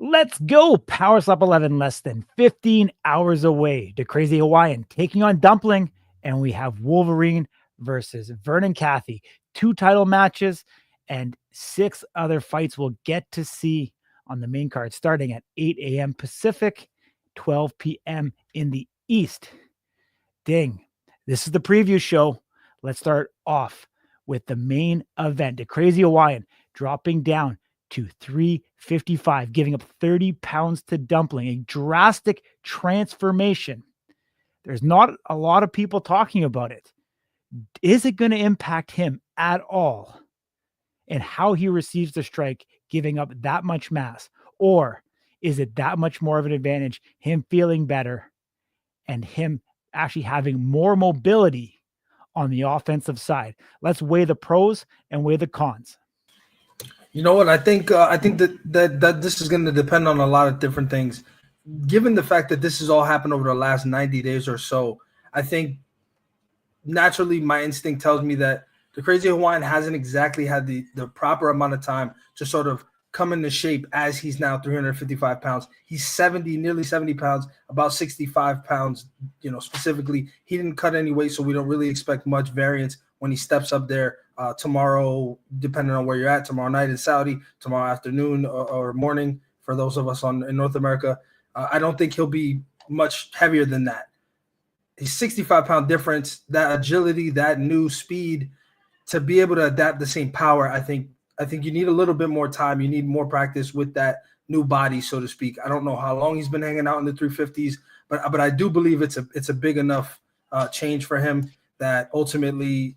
Let's go. Power Slap 11, less than 15 hours away. The Crazy Hawaiian taking on Dumpling. And we have Wolverine versus Vernon Cathy. 2 title matches and 6 other fights we'll get to see on the main card starting at 8 a.m. Pacific, 12 p.m. in the East. Ding. This is the preview show. Let's start off with the main event. The Crazy Hawaiian dropping down to 355, giving up 30 pounds to Dumpling, a drastic transformation. There's not a lot of people talking about it. Is it going to impact him at all? And how he receives the strike, giving up that much mass? Or is it that much more of an advantage, him feeling better and him actually having more mobility on the offensive side? Let's weigh the pros and weigh the cons. You know what? I think that this is going to depend on a lot of different things. Given the fact that this has all happened over the last 90 days or so, I think naturally my instinct tells me that the Crazy Hawaiian hasn't exactly had the proper amount of time to sort of come into shape as he's now 355 pounds. He's nearly 70 pounds, about 65 pounds, specifically. He didn't cut any weight, so we don't really expect much variance when he steps up there tomorrow, depending on where you're at, tomorrow night in Saudi, tomorrow afternoon or morning for those of us in North America. I don't think he'll be much heavier than that. He's 65-pound difference, that agility, that new speed, to be able to adapt the same power. I think you need a little bit more time. You need more practice with that new body, so to speak. I don't know how long he's been hanging out in the 350s, but I do believe it's a big enough change for him that ultimately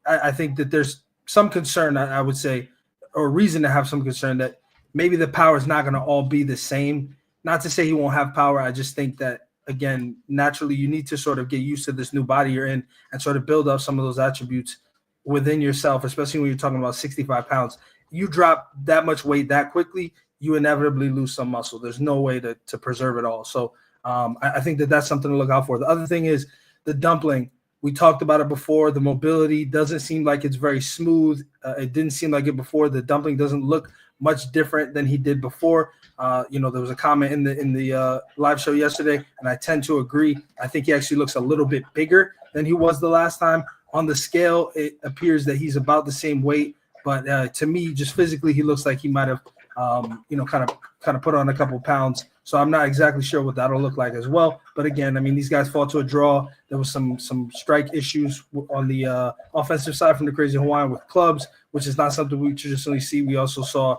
I think that there's some concern, I would say, or reason to have some concern that maybe the power is not going to all be the same. Not to say he won't have power. I just think that, again, naturally you need to sort of get used to this new body you're in and sort of build up some of those attributes within yourself, especially when you're talking about 65 pounds. You drop that much weight that quickly, you inevitably lose some muscle. There's no way to preserve it all. So I think that's something to look out for. The other thing is the Dumpling. We talked about it before. The mobility doesn't seem like it's very smooth. It didn't seem like it before. The Dumpling doesn't look much different than he did before. There was a comment in the live show yesterday, and I tend to agree. I think he actually looks a little bit bigger than he was the last time. On the scale, it appears that he's about the same weight, but to me, just physically, he looks like he might have, kind of put on a couple pounds. So I'm not exactly sure what that'll look like as well. But again, I mean, these guys fought to a draw. There was some strike issues on the offensive side from the Crazy Hawaiian with clubs, which is not something we traditionally see. We also saw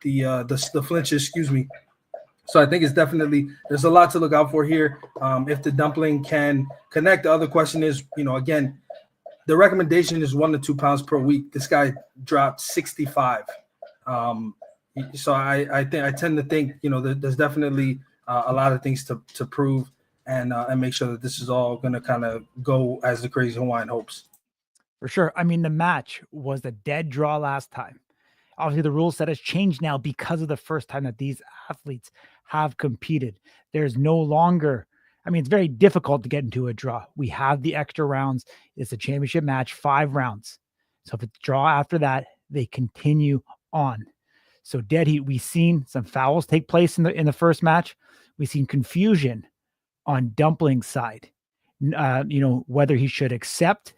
the flinches, excuse me. So I think it's definitely, there's a lot to look out for here. If the Dumpling can connect, the other question is, again, the recommendation is 1 to 2 pounds per week. This guy dropped 65. So I tend to think, there's definitely a lot of things to prove and make sure that this is all going to kind of go as the Crazy Hawaiian hopes. For sure. I mean, the match was a dead draw last time. Obviously, the rule set has changed now because of the first time that these athletes have competed. There's no longer, it's very difficult to get into a draw. We have the extra rounds. It's a championship match, 5 rounds. So if it's a draw after that, they continue on. So dead heat, we've seen some fouls take place in the first match. We've seen confusion on Dumpling's side. Whether he should accept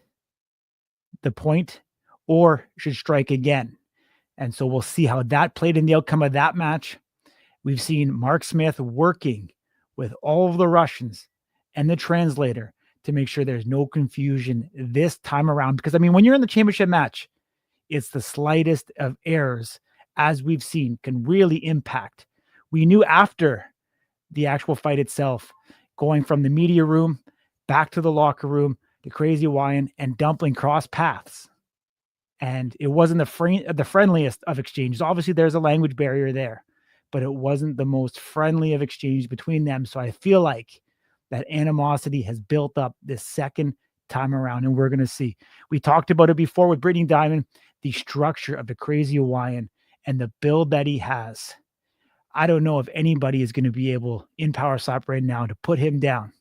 the point or should strike again. And so we'll see how that played in the outcome of that match. We've seen Mark Smith working with all of the Russians and the translator to make sure there's no confusion this time around. Because, when you're in the championship match, it's the slightest of errors, as we've seen, can really impact. We knew after the actual fight itself, going from the media room back to the locker room, the Crazy Hawaiian and Dumpling cross paths. And it wasn't the friendliest of exchanges. Obviously, there's a language barrier there, but it wasn't the most friendly of exchanges between them. So I feel like that animosity has built up this second time around, and we're going to see. We talked about it before with Brittany Diamond, the structure of the Crazy Hawaiian and the build that he has. I don't know if anybody is going to be able in Power Slap right now to put him down.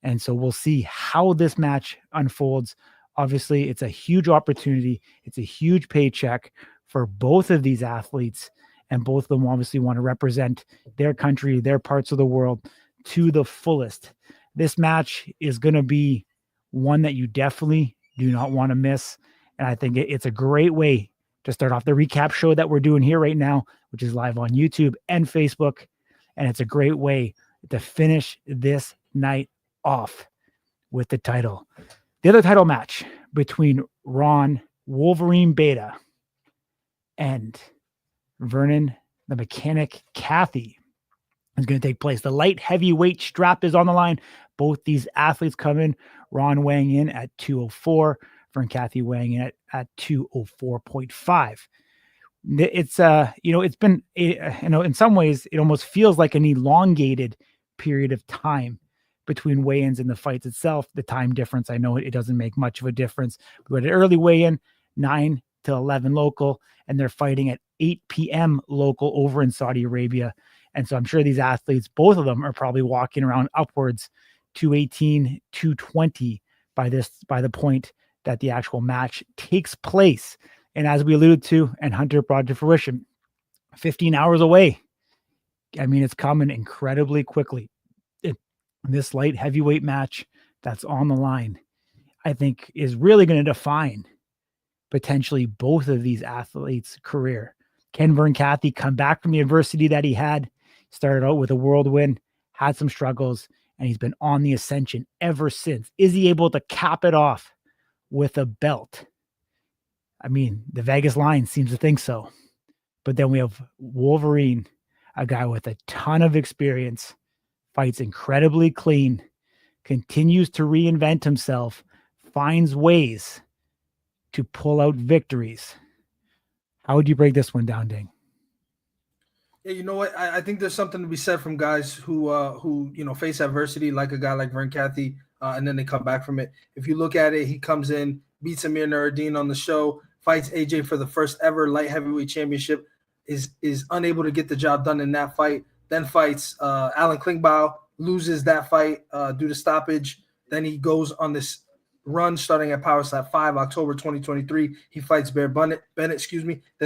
And so we'll see how this match unfolds. Obviously, it's a huge opportunity. It's a huge paycheck for both of these athletes. and both of them obviously want to represent their country, their parts of the world to the fullest. This match is going to be one that you definitely do not want to miss. And I think it's a great way to start off the recap show that we're doing here right now, which is live on YouTube and Facebook. And it's a great way to finish this night off with the title. The other title match between Ron Wolverine Beta and Vernon the Mechanic Cathy is going to take place. The light heavyweight strap is on the line. Both these athletes come in. Ron weighing in at 204, Vern Cathy weighing in at 204.5. It's it's been in some ways it almost feels like an elongated period of time between weigh-ins and the fights itself. The time difference, I know it doesn't make much of a difference. We had an early weigh-in, 9 to 11 local, and they're fighting at 8 p.m. local over in Saudi Arabia. And so I'm sure these athletes, both of them, are probably walking around upwards 218, 220 by the point that the actual match takes place. And as we alluded to, and Hunter brought to fruition, 15 hours away. I mean, it's coming incredibly quickly. This light heavyweight match that's on the line, I think, is really going to define potentially both of these athletes' career. Can Vern Cathy come back from the adversity that he had? Started out with a whirlwind, had some struggles, and he's been on the ascension ever since. Is he able to cap it off with a belt? I mean, the Vegas line seems to think so. But then we have Wolverine, a guy with a ton of experience, fights incredibly clean, continues to reinvent himself, finds ways to pull out victories. How would you break this one down, Ding? Yeah, you know what? I think there's something to be said from guys who face adversity, like a guy like Vern Cathy, and then they come back from it. If you look at it, he comes in, beats Amir Nuruddin on the show, fights AJ for the first ever light heavyweight championship, is unable to get the job done in that fight, then fights Alan Klingbeil, loses that fight due to stoppage. Then he goes on this run starting at Power Slap 5, October 2023. He fights Bear Bennett, Then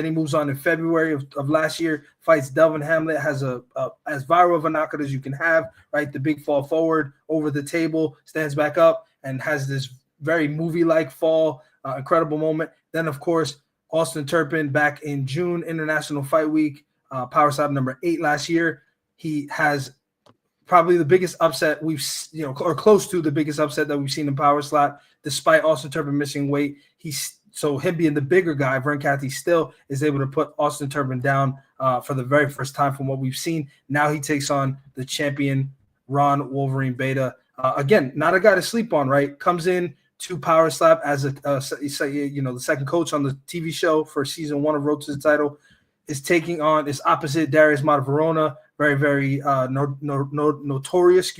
he moves on in February of last year, fights Delvin Hamlet, has as viral of a knockout as you can have, right? The big fall forward over the table, stands back up, and has this very movie-like fall, incredible moment. Then, of course, Austin Turpin back in June, International Fight Week, Power Slap number 8 last year. He has probably the biggest upset or close to the biggest upset that we've seen in Power Slap, despite Austin Turpin missing weight. So him being the bigger guy, Vern Cathy still is able to put Austin Turpin down for the very first time from what we've seen. Now he takes on the champion, Ron Wolverine Beta. Again, not a guy to sleep on, right? Comes in to Power Slap as the second coach on the TV show for season 1 of Road to the Title. Is taking on his opposite, Darius Matavarona, very, very notorious,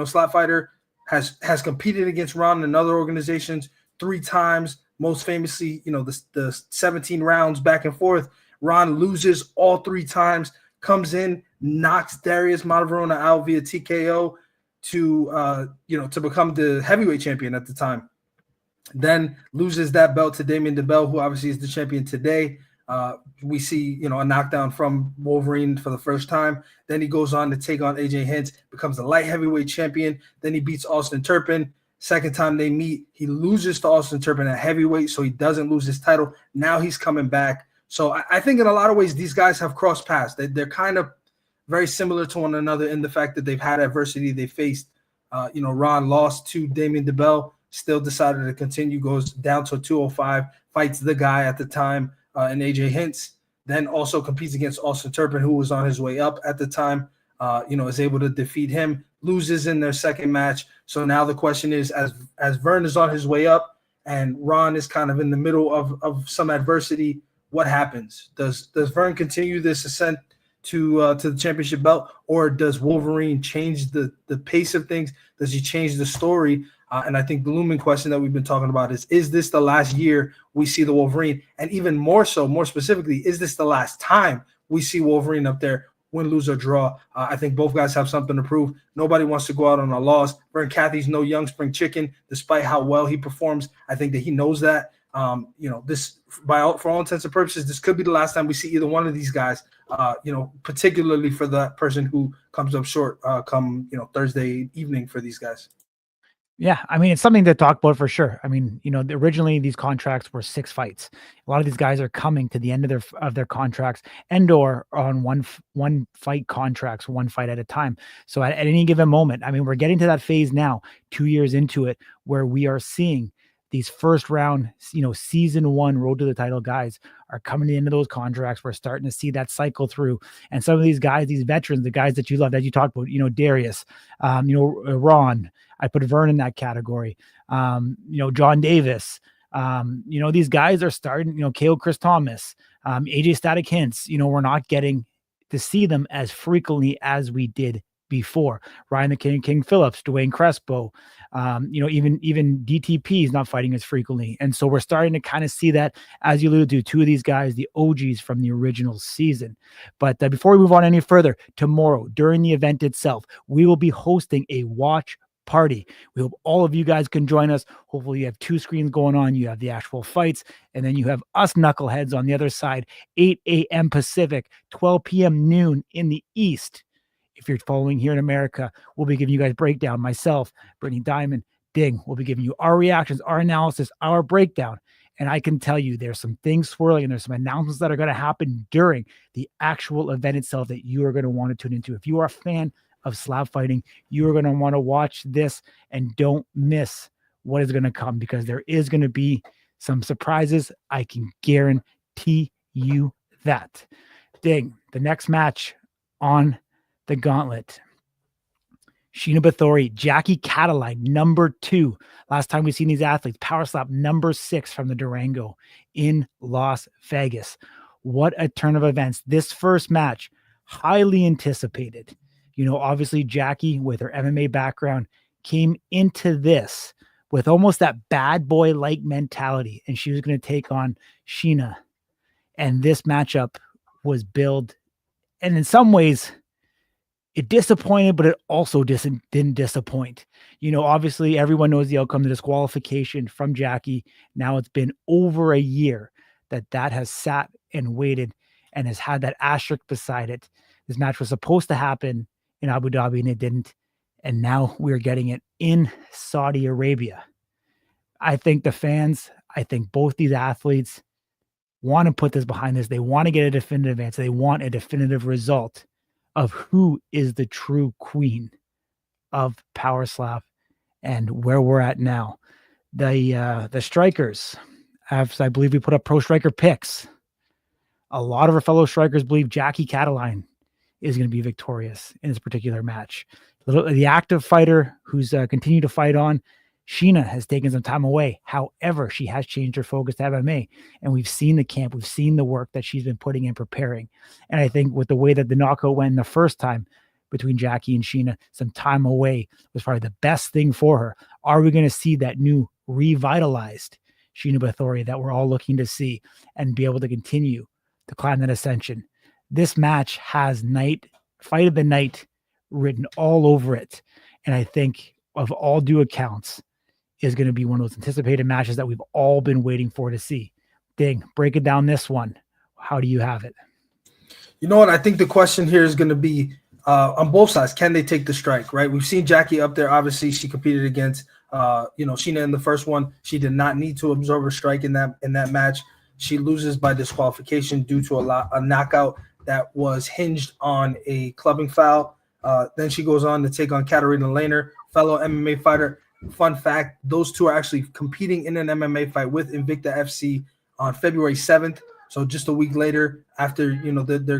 slap fighter, has competed against Ron in other organizations 3 times, most famously, the 17 rounds back and forth. Ron loses all 3 times, comes in, knocks Darius Matavarona out via TKO to become the heavyweight champion at the time. Then loses that belt to Damien DeBell, who obviously is the champion today. We see, a knockdown from Wolverine for the first time. Then he goes on to take on AJ Hinch, becomes the light heavyweight champion. Then he beats Austin Turpin. Second time they meet, he loses to Austin Turpin at heavyweight, so he doesn't lose his title. Now he's coming back. So I think in a lot of ways, these guys have crossed paths. They're kind of very similar to one another in the fact that they've had adversity. They faced, Ron lost to Damien DeBell, still decided to continue, goes down to 205, fights the guy at the time, and AJ Hinch, then also competes against Austin Turpin, who was on his way up at the time, is able to defeat him, loses in their second match. So now the question is, as Vern is on his way up and Ron is kind of in the middle of some adversity, what happens? Does Vern continue this ascent to the championship belt, or does Wolverine change the pace of things? Does he change the story? And I think the looming question that we've been talking about is this the last year we see the Wolverine? And even more so, more specifically, is this the last time we see Wolverine up there, win, lose, or draw? I think both guys have something to prove. Nobody wants to go out on a loss. Vern Cathy's no young spring chicken, despite how well he performs. I think that he knows that. This for all intents and purposes, this could be the last time we see either one of these guys. Particularly for that person who comes up short come Thursday evening for these guys. Yeah, I mean, it's something to talk about for sure. I mean, originally these contracts were 6 fights. A lot of these guys are coming to the end of their contracts and/or on one fight contracts, one fight at a time. So at any given moment, I mean, we're getting to that phase now, 2 years into it, where we are seeing these first round, season 1 road to the title guys are coming to the end of those contracts. We're starting to see that cycle through. And some of these guys, these veterans, the guys that you love, that you talked about, Darius, Ron, I put Vern in that category. John Davis. These guys are starting, Chris Thomas, AJ Static Hints, we're not getting to see them as frequently as we did before. Ryan the King Phillips, Dwayne Crespo, even DTP is not fighting as frequently. And so we're starting to kind of see that, as you alluded to, 2 of these guys, the OGs from the original season. But before we move on any further, tomorrow during the event itself, we will be hosting a watch party. We hope all of you guys can join us. Hopefully you have 2 screens going on. You have the actual fights, and then you have us knuckleheads on the other side, 8 a.m. Pacific, 12 p.m. noon in the East. If you're following here in America, we'll be giving you guys breakdown. Myself, Brittany Diamond, Ding, we'll be giving you our reactions, our analysis, our breakdown. And I can tell you there's some things swirling and there's some announcements that are going to happen during the actual event itself that you are going to want to tune into. If you are a fan of slab fighting, you are going to want to watch this and don't miss what is going to come, because there is going to be some surprises. I can guarantee you that. Ding, the next match on the gauntlet, Sheena Bathory, Jackie Cataline, number 2. Last time we've seen these athletes, Power Slap number 6 from the Durango in Las Vegas. What a turn of events. This first match, highly anticipated. Obviously Jackie, with her MMA background, came into this with almost that bad boy-like mentality, and she was going to take on Sheena. And this matchup was billed, and in some ways, it disappointed, but it also didn't disappoint. Obviously everyone knows the outcome, the disqualification from Jackie. Now it's been over a year that has sat and waited and has had that asterisk beside it. This match was supposed to happen in Abu Dhabi and it didn't. And now we're getting it in Saudi Arabia. I think the fans, both these athletes want to put this behind this. They want to get a definitive answer. They want a definitive result of who is the true queen of Power Slap and where we're at now. The strikers, I believe we put up pro striker picks. A lot of our fellow strikers believe Jackie Cataline is going to be victorious in this particular match. The active fighter who's continued to fight on, Sheena, has taken some time away. However, she has changed her focus to MMA, and we've seen the camp. We've seen the work that she's been putting in preparing. And I think with the way that the knockout went the first time between Jackie and Sheena, some time away was probably the best thing for her. Are we going to see that new revitalized Sheena Bathory that we're all looking to see and be able to continue to climb that ascension? This match has fight of the night written all over it. And I think, of all due accounts, is going to be one of those anticipated matches that we've all been waiting for to see. Ding, break it down this one. How do you have it? You know what? I think the question here is going to be on both sides. Can they take the strike, right? We've seen Jackie up there. Obviously, she competed against, Sheena in the first one. She did not need to absorb a strike in that match. She loses by disqualification due to a knockout that was hinged on a clubbing foul. Then she goes on to take on Katarina Lehner, fellow MMA fighter. Fun fact, those two are actually competing in an MMA fight with Invicta FC on February 7th. So just a week later, after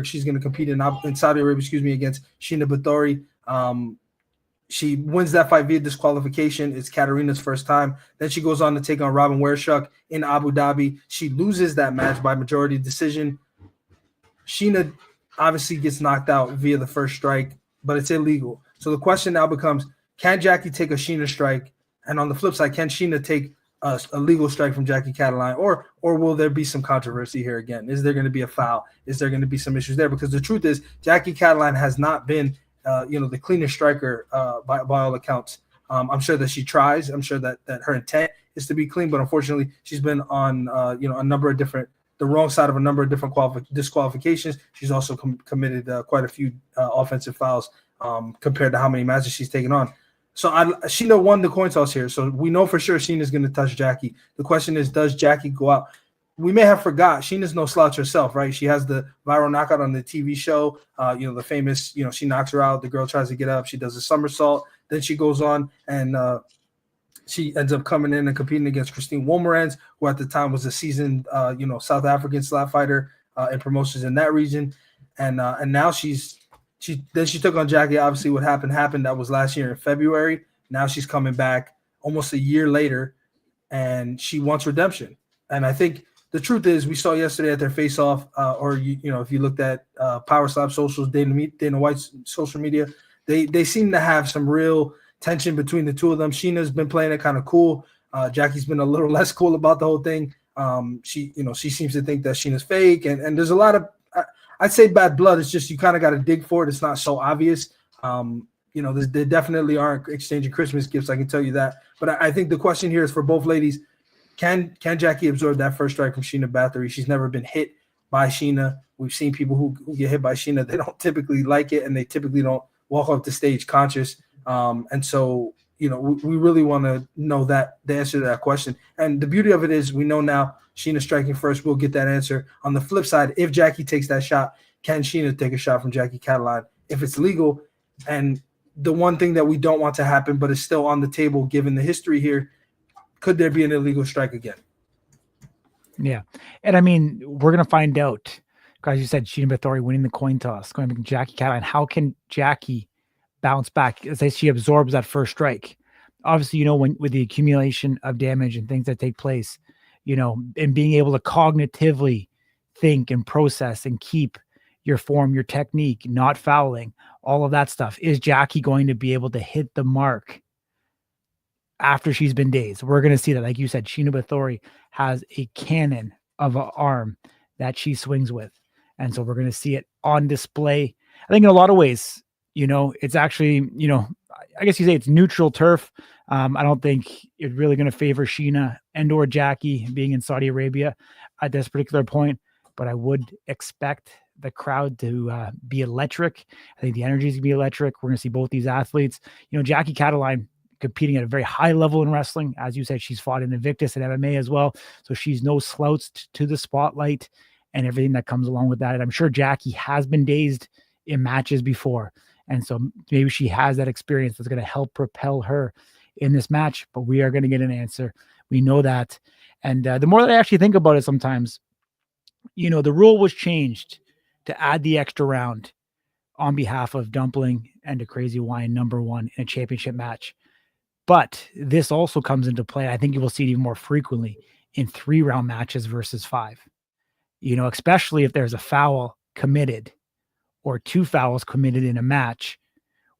she's going to compete in Saudi Arabia, against Sheena Bathory. She wins that fight via disqualification. It's Katarina's first time. Then she goes on to take on Robin Wershuk in Abu Dhabi. She loses that match by majority decision. Sheena obviously gets knocked out via the first strike, but it's illegal. So the question now becomes, can Jackie take a Sheena strike? And on the flip side, can Sheena take a legal strike from Jackie Cataline? Or will there be some controversy here again? Is there going to be a foul? Is there going to be some issues there? Because the truth is, Jackie Cataline has not been the cleanest striker by all accounts I'm sure that she tries. I'm sure that her intent is to be clean, but unfortunately, she's been on the wrong side of a number of different disqualifications. She's also committed quite a few offensive fouls compared to how many matches she's taken on. So Sheena won the coin toss here. So we know for sure Sheena's going to touch Jackie. The question is, does Jackie go out? We may have forgot Sheena's no slouch herself, right? She has the viral knockout on the TV show. The famous, she knocks her out. The girl tries to get up. She does a somersault. Then she goes on and she ends up coming in and competing against Christine Wolmerans, who at the time was a seasoned, South African slap fighter in promotions in that region. And now she took on Jackie. Obviously, what happened. That was last year in February. Now she's coming back almost a year later, and she wants redemption. And I think the truth is, we saw yesterday at their face-off, if you looked at Power Slap socials, Dana White's social media, they seem to have some real tension between the two of them. Sheena's been playing it kind of cool. Jackie's been a little less cool about the whole thing. She seems to think that Sheena's fake, and there's a lot of I'd say bad blood. It's just you kind of got to dig for it. It's not so obvious. They definitely aren't exchanging Christmas gifts. I can tell you that. But I think the question here is for both ladies: Can Jackie absorb that first strike from Sheena Bathory? She's never been hit by Sheena. We've seen people who get hit by Sheena. They don't typically like it, and they typically don't walk off the stage conscious. And so, we really want to know the answer to that question. And the beauty of it is we know now Sheena striking first. We'll get that answer. On the flip side, if Jackie takes that shot, can Sheena take a shot from Jackie Catalan if it's legal? And the one thing that we don't want to happen, but is still on the table given the history here, could there be an illegal strike again? Yeah. And I mean, we're going to find out. Guys, you said Sheena Bathory winning the coin toss, going to Jackie Catalan. How can Jackie bounce back as she absorbs that first strike? Obviously, with the accumulation of damage and things that take place, and being able to cognitively think and process and keep your form, your technique, not fouling, all of that stuff. Is Jackie going to be able to hit the mark after she's been dazed? We're going to see that. Like you said, Sheena Bathory has a cannon of an arm that she swings with. And so we're going to see it on display. I think in a lot of ways, it's actually, I guess you say it's neutral turf. I don't think it's really going to favor Sheena and or Jackie being in Saudi Arabia at this particular point, but I would expect the crowd to be electric. I think the energy is going to be electric. We're going to see both these athletes. Jackie Catalan competing at a very high level in wrestling. As you said, she's fought in Invictus and MMA as well. So she's no slouch to the spotlight and everything that comes along with that. And I'm sure Jackie has been dazed in matches before. And so maybe she has that experience that's going to help propel her in this match, but we are going to get an answer. We know that. And the more that I actually think about it sometimes, the rule was changed to add the extra round on behalf of Dumpling and a Crazy Wine #1 in a championship match. But this also comes into play. I think you will see it even more frequently in 3-round matches versus 5, especially if there's a foul committed or 2 fouls committed in a match.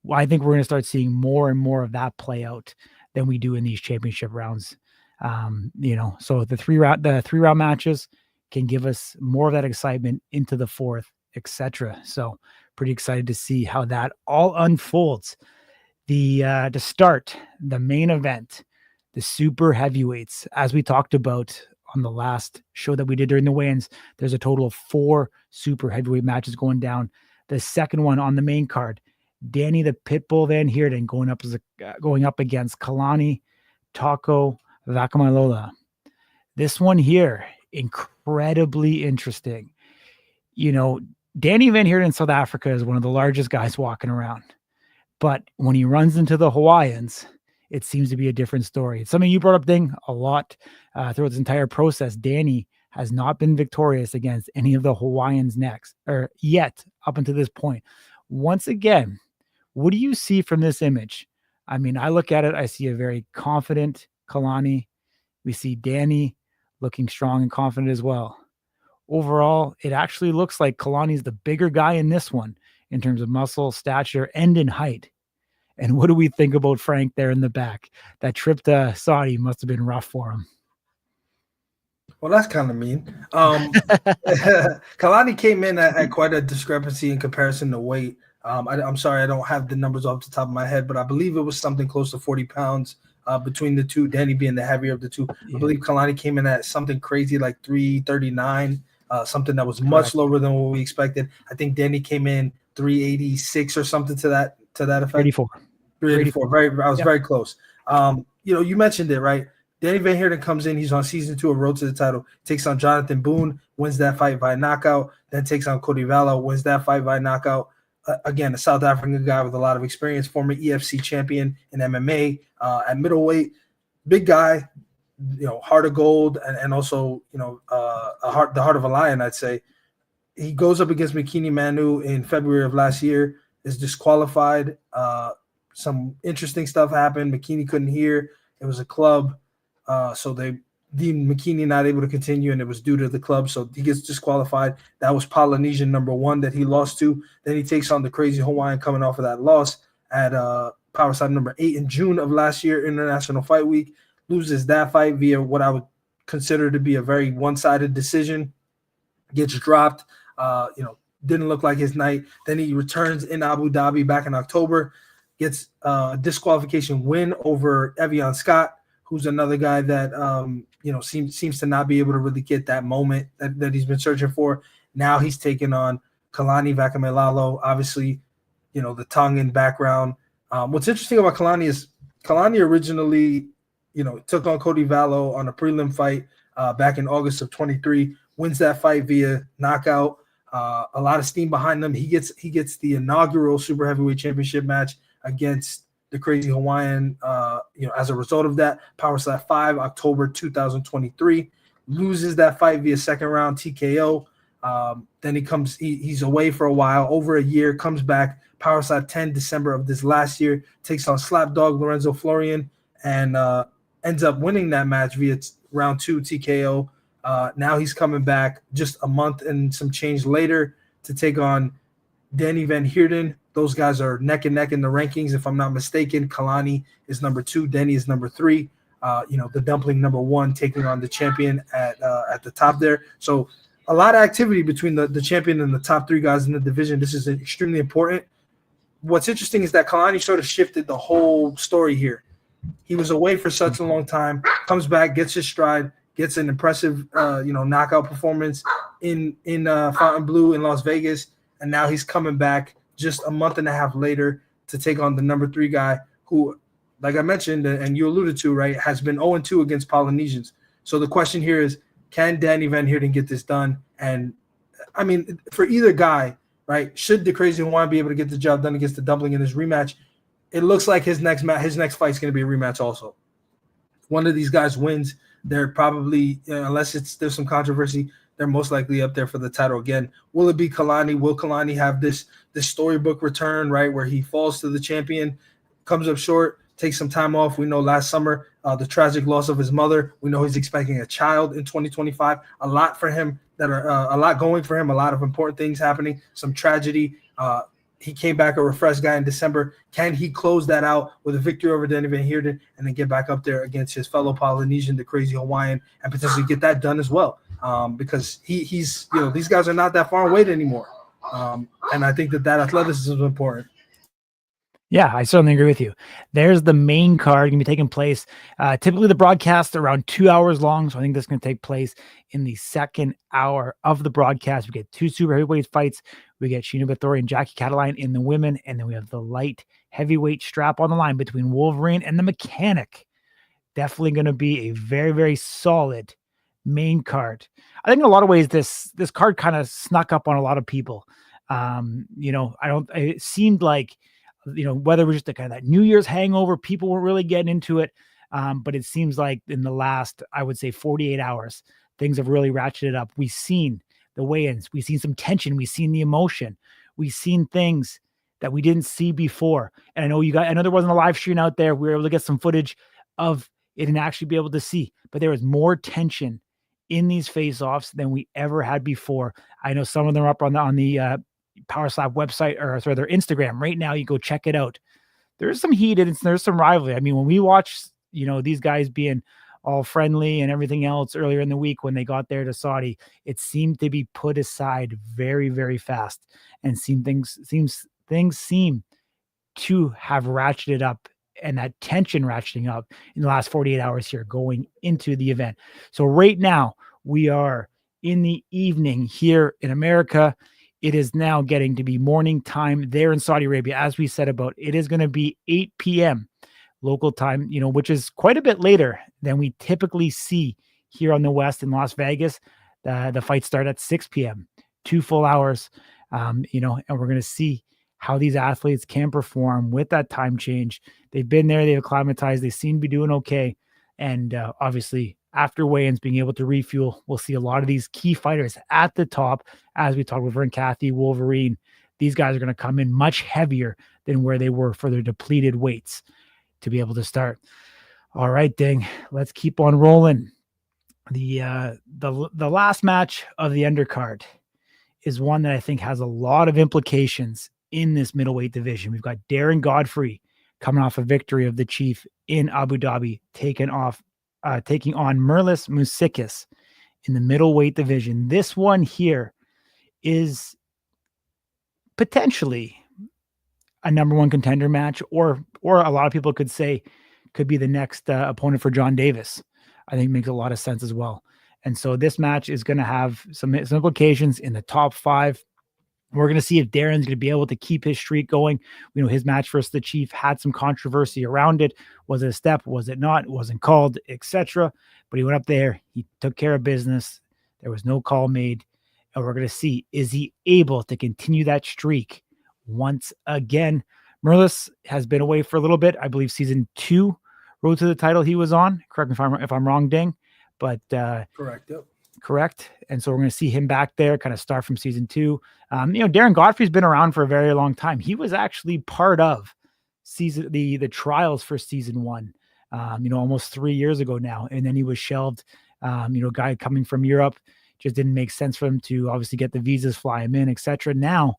Well, I think we're going to start seeing more and more of that play out than we do in these championship rounds. So the 3-round matches can give us more of that excitement into the 4th, etc. So pretty excited to see how that all unfolds. To start the main event, the super heavyweights, as we talked about on the last show that we did during the weigh-ins, there's a total of 4 super heavyweight matches going down. The second one on the main card, Danny the Pitbull Van Heerden going up against Kalani Taco Vakamalola. This one here, incredibly interesting. Danny Van Heerden in South Africa is one of the largest guys walking around. But when he runs into the Hawaiians, it seems to be a different story. It's something you brought up, Ding, a lot throughout this entire process. Danny has not been victorious against any of the Hawaiians yet up until this point. Once again, what do you see from this image? I mean, I look at it, I see a very confident Kalani. We see Danny looking strong and confident as well. Overall, it actually looks like Kalani's the bigger guy in this one in terms of muscle, stature, and in height. And what do we think about Frank there in the back? That trip to Saudi must have been rough for him. Well, that's kind of mean. Kalani came in at quite a discrepancy in comparison to weight. I'm sorry, I don't have the numbers off the top of my head, but I believe it was something close to 40 pounds between the two, Danny being the heavier of the two. I believe Kalani came in at something crazy like 339, something that was much lower than what we expected. I think Danny came in 386 or something to that effect. 384. I was very close. You mentioned it, right? Danny Van Heerden comes in. He's on season 2 of Road to the Title. Takes on Jonathan Boone, wins that fight by knockout. Then takes on Cody Vallo, wins that fight by knockout. Again, a South African guy with a lot of experience, former EFC champion in MMA at middleweight. Big guy, heart of gold, and also, the heart of a lion, I'd say. He goes up against Makini Manu in February of last year, is disqualified. Some interesting stuff happened. Makini couldn't hear. It was a club. So they deemed Makini not able to continue, and it was due to the club. So he gets disqualified. That was Polynesian number 1 that he lost to. Then he takes on the Crazy Hawaiian coming off of that loss at Power Side number 8 in June of last year, International Fight Week. Loses that fight via what I would consider to be a very one-sided decision. Gets dropped. Didn't look like his night. Then he returns in Abu Dhabi back in October. Gets a disqualification win over Evian Scott, who's another guy that seems to not be able to really get that moment that he's been searching for. Now he's taking on Kalani Vakamelalo, obviously, the Tongan background. What's interesting about Kalani is Kalani originally, took on Cody Vallo on a prelim fight back in August of 23, wins that fight via knockout. A lot of steam behind him. He gets the inaugural super heavyweight championship match against the Crazy Hawaiian, as a result of that. Power Slap 5, October 2023. Loses that fight via second round TKO. Then he's away for a while, over a year, comes back. Power Slap 10, December of this last year. Takes on Slapdog Lorenzo Florian and ends up winning that match via round 2 TKO. Now he's coming back just a month and some change later to take on Danny Van Heerden. Those guys are neck and neck in the rankings, if I'm not mistaken. Kalani is number 2. Denny is number 3. The dumpling number 1 taking on the champion at the top there. So a lot of activity between the champion and the top 3 guys in the division. This is extremely important. What's interesting is that Kalani sort of shifted the whole story here. He was away for such a long time, comes back, gets his stride, gets an impressive knockout performance in Fontainebleau in Las Vegas, and now he's coming back just a month and a half later to take on the number 3 guy who, like I mentioned and you alluded to, right, has been 0-2 against Polynesians. So the question here is, can Danny Van Heerden get this done? And I mean, for either guy, right, should the Crazy Hawaiian be able to get the job done against the dumpling in his rematch, it looks like his next fight is going to be a rematch also. One of these guys wins, they're probably, unless there's some controversy, they're most likely up there for the title again. Will it be Kalani? Will Kalani have this storybook return, right, where he falls to the champion, comes up short, takes some time off? We know last summer, the tragic loss of his mother. We know he's expecting a child in 2025. A lot for him a lot going for him, a lot of important things happening, some tragedy. He came back a refreshed guy in December. Can he close that out with a victory over Danny Van Heerden and then get back up there against his fellow Polynesian, the Crazy Hawaiian, and potentially get that done as well? Because he's these guys are not that far away anymore. And I think that athleticism is important. Yeah, I certainly agree with you. There's the main card going to be taking place. Typically, the broadcast around 2 hours long, so I think this is going to take place in the second hour of the broadcast. We get 2 super heavyweight fights. We get Sheena Bathory and Jackie Cataline in the women, and then we have the light heavyweight strap on the line between Wolverine and the Mechanic. Definitely going to be a very, very solid main card. I think in a lot of ways this card kind of snuck up on a lot of people. It seemed like, whether it was just a kind of that New Year's hangover, people were really getting into it. But it seems like in the last, I would say 48 hours, things have really ratcheted up. We've seen the weigh-ins. We've seen some tension. We've seen the emotion. We've seen things that we didn't see before. And I know there wasn't a live stream out there. We were able to get some footage of it and actually be able to see, but there was more tension in these face-offs than we ever had before. I know some of them are up on the Power Slap website, or sorry, their Instagram right now. You go check it out. There's some heat and there's some rivalry. I mean, when we watch, these guys being all friendly and everything else earlier in the week when they got there to seemed to be put aside very, very fast, and seems things seem to have ratcheted up and that tension ratcheting up in the last 48 hours here going into the event. So right now we are in the evening here in America. It is now getting to be morning time there in Saudi Arabia. As we said about, it is going to be 8 p.m. local time, which is quite a bit later than we typically see here on the West in Las Vegas. The fights start at 6 p.m., 2 full hours, and we're going to see how these athletes can perform with that time change. They've been there, they've acclimatized, they seem to be doing okay. And obviously, after weigh-ins, being able to refuel, we'll see a lot of these key fighters at the top. As we talked with Vern Cathy, Wolverine, these guys are going to come in much heavier than where they were for their depleted weights to be able to start. All right, Ding, let's keep on rolling. The last match of the undercard is one that I think has a lot of implications in this middleweight division. We've got Darren Godfrey coming off a victory of the Chief in Abu Dhabi, taking on Merlis Musikis in the middleweight division. This one here is potentially a number one contender match, or a lot of people could say could be the next opponent for John Davis. I think makes a lot of sense as well. And so this match is going to have some implications in the top 5. We're going to see if Darren's going to be able to keep his streak going. His match versus the Chief had some controversy around it. Was it a step? Was it not? It wasn't called, etc. But he went up there. He took care of business. There was no call made. And we're going to see, is he able to continue that streak once again? Merlis has been away for a little bit. I believe season 2, Road to the Title he was on. Correct me if I'm wrong, Ding. But correct. Yep. Correct. And so we're going to see him back there, kind of start from season 2. Darren Godfrey's been around for a very long time. He was actually part of the trials for season 1, almost 3 years ago now. And then he was shelved. Guy coming from Europe, just didn't make sense for him to obviously get the visas, fly him in, etc. Now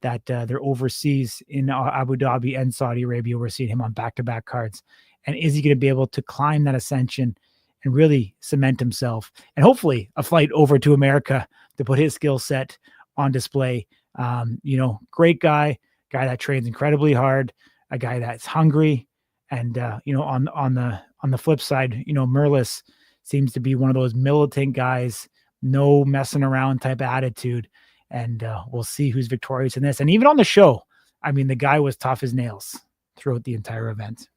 that they're overseas in Abu Dhabi and Saudi Arabia, we're seeing him on back-to-back cards. And is he going to be able to climb that ascension and really cement himself, and hopefully a flight over to America to put his skill set on display? Great guy that trains incredibly hard, a guy that's hungry. And, on the flip side, Merlis seems to be one of those militant guys, no messing around type attitude. And we'll see who's victorious in this. And even on the show, the guy was tough as nails throughout the entire event.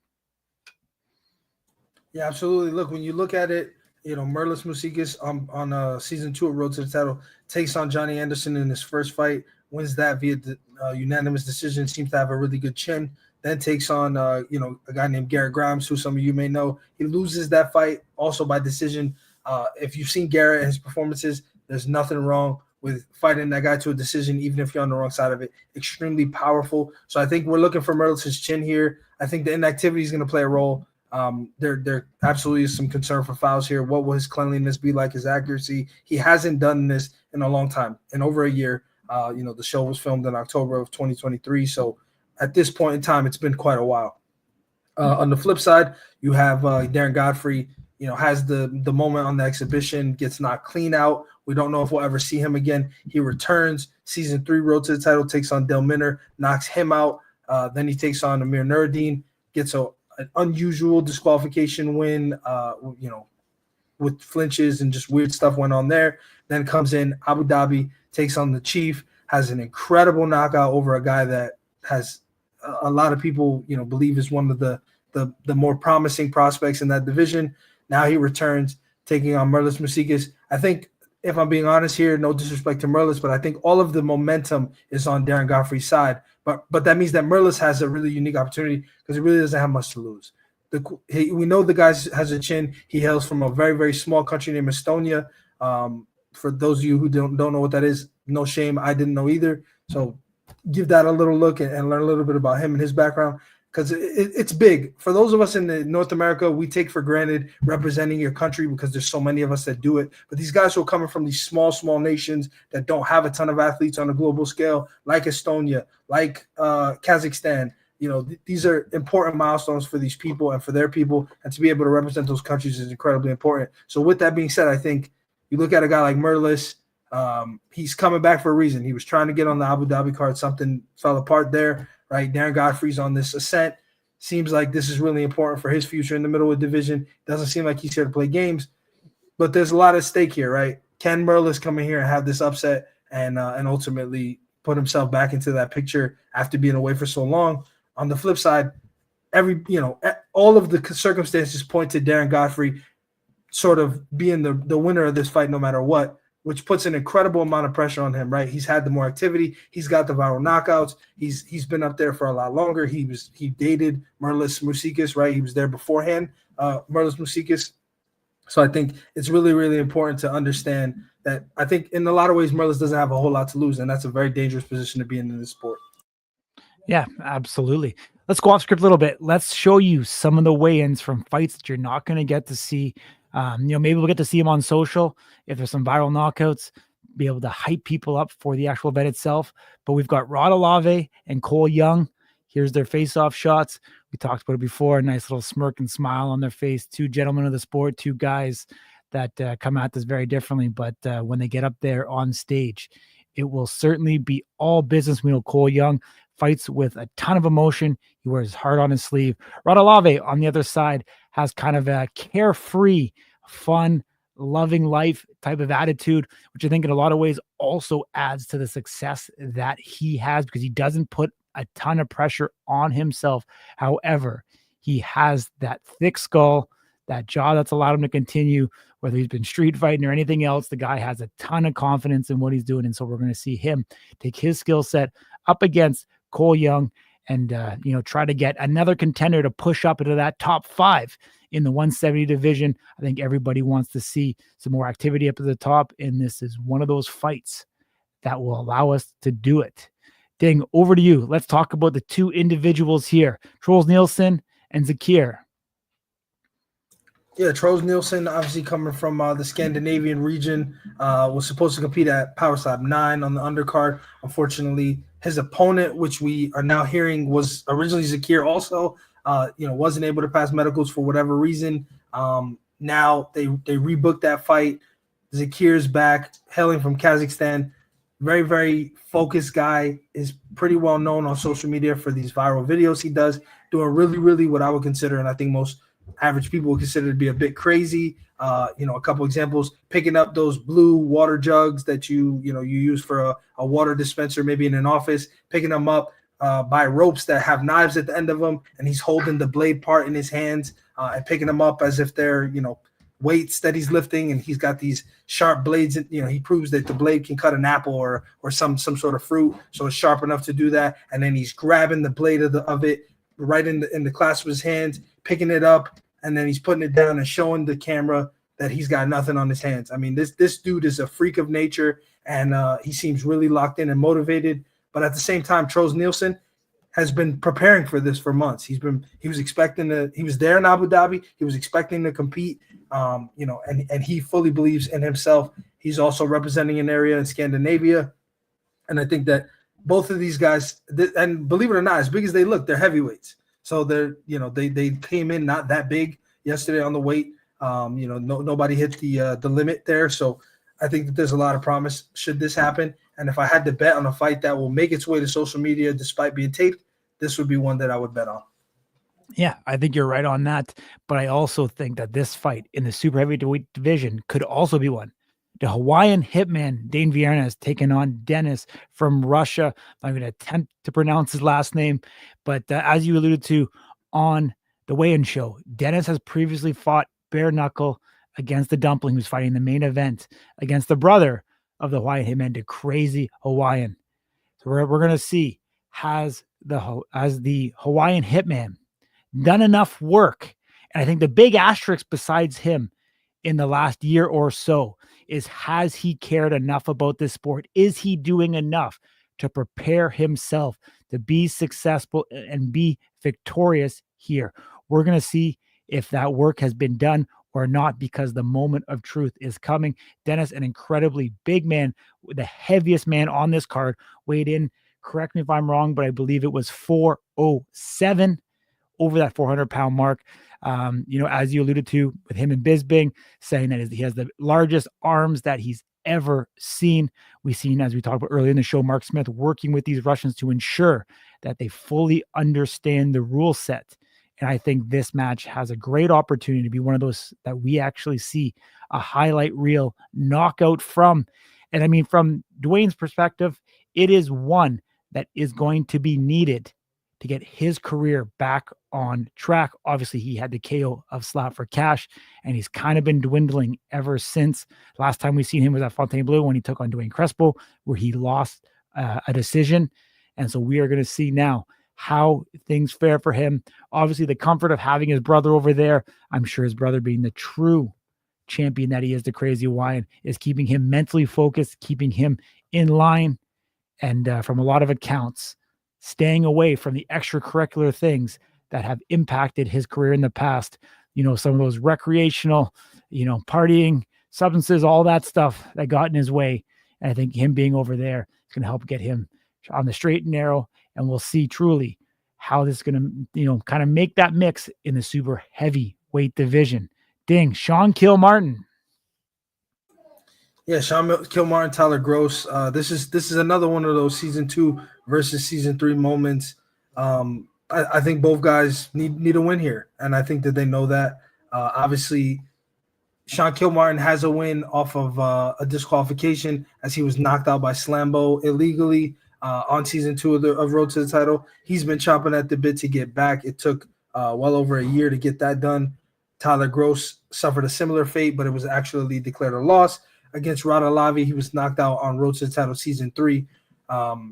Yeah, absolutely. Look, when you look at it, Merlis Musikis on season 2 of Road to the Title takes on Johnny Anderson in his first fight, wins that via unanimous decision, seems to have a really good chin. Then takes on, a guy named Garrett Grimes, who some of you may know. He loses that fight also by decision. If you've seen Garrett and his performances, there's nothing wrong with fighting that guy to a decision, even if you're on the wrong side of it. Extremely powerful. So I think we're looking for Merlis's chin here. I think the inactivity is going to play a role. There absolutely is some concern for fouls here. What will his cleanliness be like, his accuracy? He hasn't done this in a long time, in over a year. The show was filmed in October of 2023. So at this point in time, it's been quite a while. On the flip side, you have Darren Godfrey, has the moment on the exhibition, gets knocked clean out. We don't know if we'll ever see him again. He returns. Season 3 Road to the Title, takes on Del Minner, knocks him out. Then he takes on Amir Nuruddin, gets an unusual disqualification win, with flinches and just weird stuff went on there. Then comes in Abu Dhabi, takes on the Chief, has an incredible knockout over a guy that has a lot of people, believe is one of the more promising prospects in that division. Now he returns, taking on Merlis Musikis. I think, if I'm being honest here, no disrespect to Merlis, but I think all of the momentum is on Darren Godfrey's side. But that means that Merlis has a really unique opportunity because he really doesn't have much to lose. We know the guy has a chin. He hails from a very, very small country named Estonia. For those of you who don't know what that is, no shame. I didn't know either. So give that a little look and learn a little bit about him and his background, because it's big. For those of us in North America, we take for granted representing your country because there's so many of us that do it. But these guys who are coming from these small nations that don't have a ton of athletes on a global scale, like Estonia, like Kazakhstan, these are important milestones for these people and for their people. And to be able to represent those countries is incredibly important. So with that being said, I think you look at a guy like Merlis, He's coming back for a reason. He was trying to get on the Abu Dhabi card. Something fell apart there, right? Darren Godfrey's on this ascent. Seems like this is really important for his future in the middleweight division. Doesn't seem like he's here to play games, but there's a lot at stake here, right? Can Merlis come in here and have this upset and ultimately put himself back into that picture after being away for so long? On the flip side, all of the circumstances point to Darren Godfrey sort of being the winner of this fight no matter what, which puts an incredible amount of pressure on him, right? He's had the more activity. He's got the viral knockouts. He's been up there for a lot longer. He dated Merlis Musikis, right? He was there beforehand, Merlis Musikis. So I think it's really, really important to understand that I think in a lot of ways Merlis doesn't have a whole lot to lose, and that's a very dangerous position to be in this sport. Yeah, absolutely. Let's go off script a little bit. Let's show you some of the weigh-ins from fights that you're not going to get to see. Maybe we'll get to see them on social if there's some viral knockouts, be able to hype people up for the actual event itself. But we've got Rod Olave and Cole Young. Here's their face-off shots. We talked about it before. A nice little smirk and smile on their face. Two gentlemen of the sport, two guys that come at this very differently. But when they get up there on stage, it will certainly be all business. We know Cole Young fights with a ton of emotion. He wears his heart on his sleeve. Rod Olave, on the other side, has kind of a carefree, fun, loving life type of attitude, which I think in a lot of ways also adds to the success that he has because he doesn't put a ton of pressure on himself. However, he has that thick skull, that jaw that's allowed him to continue, whether he's been street fighting or anything else. The guy has a ton of confidence in what he's doing. And so we're going to see him take his skill set up against Cole Young and, try to get another contender to push up into that top 5 in the 170 division. I think everybody wants to see some more activity up at the top. And this is one of those fights that will allow us to do it. Ding, over to you. Let's talk about the two individuals here, Troels Nielsen and Zakir. Yeah, Troels Nielsen, obviously coming from the Scandinavian region, was supposed to compete at Power Slap 9 on the undercard. Unfortunately, his opponent, which we are now hearing was originally Zakir also, wasn't able to pass medicals for whatever reason. Now they rebooked that fight. Zakir's back, hailing from Kazakhstan. Very, very focused guy, is pretty well known on social media for these viral videos he does, doing really, really what I would consider, and I think most average people would consider to be a bit crazy. A couple examples: picking up those blue water jugs that you use for a water dispenser, maybe in an office, picking them up by ropes that have knives at the end of them, and he's holding the blade part in his hands and picking them up as if they're weights that he's lifting, and he's got these sharp blades. He proves that the blade can cut an apple or some sort of fruit, so it's sharp enough to do that. And then he's grabbing the blade of it right in the clasp of his hands, picking it up, and then he's putting it down and showing the camera that he's got nothing on his hands. I mean, this dude is a freak of nature, and he seems really locked in and motivated. But at the same time, Troels Nielsen has been preparing for this for months. He was expecting to. He was there in Abu Dhabi. He was expecting to compete. And he fully believes in himself. He's also representing an area in Scandinavia, and I think that both of these guys, and believe it or not, as big as they look, they're heavyweights. So they came in not that big yesterday on the weight. Nobody hit the limit there. So I think that there's a lot of promise should this happen. And if I had to bet on a fight that will make its way to social media despite being taped, this would be one that I would bet on. Yeah, I think you're right on that. But I also think that this fight in the super heavyweight division could also be one. The Hawaiian hitman, Dane Vierna, has taken on Dennis from Russia. I'm going to attempt to pronounce his last name. But as you alluded to on the weigh-in show, Dennis has previously fought bare knuckle against the Dumpling, who's fighting the main event against the brother of the Hawaiian hitman, the Crazy Hawaiian. So we're going to see, has the Hawaiian hitman done enough work? And I think the big asterisk besides him in the last year or so is, has he cared enough about this sport? Is he doing enough to prepare himself to be successful and be victorious here? We're going to see if that work has been done or not, because the moment of truth is coming. Dennis, an incredibly big man, the heaviest man on this card, weighed in, correct me if I'm wrong, but I believe it was 407, over that 400-pound mark. As you alluded to with him and Bisping, saying that he has the largest arms that he's ever seen. We've seen, as we talked about earlier in the show, Mark Smith working with these Russians to ensure that they fully understand the rule set. And I think this match has a great opportunity to be one of those that we actually see a highlight reel knockout from. And I mean, from Dwayne's perspective, it is one that is going to be needed to get his career back on track. Obviously, he had the KO of Slap for Cash, and he's kind of been dwindling ever since. Last time we seen him was at Fontainebleau when he took on Dwayne Crespo, where he lost a decision. And so we are going to see now how things fare for him. Obviously, the comfort of having his brother over there, I'm sure his brother being the true champion that he is, the Crazy Hawaiian, is keeping him mentally focused, keeping him in line, and from a lot of accounts, staying away from the extracurricular things that have impacted his career in the past. Some of those recreational, partying, substances, all that stuff that got in his way. And I think him being over there is going to help get him on the straight and narrow. And we'll see truly how this is going to, kind of make that mix in the super heavyweight division. Ding, Sean Kilmartin. Yeah, Sean Kilmartin, Tyler Gross. This is another one of those season 2 versus season 3 moments. I think both guys need a win here, and I think that they know that. Obviously, Sean Kilmartin has a win off of a disqualification as he was knocked out by Slambo illegally on season 2 of Road to the Title. He's been chomping at the bit to get back. It took well over a year to get that done. Tyler Gross suffered a similar fate, but it was actually declared a loss against Rada Lavi. He was knocked out on Road to the Title season 3.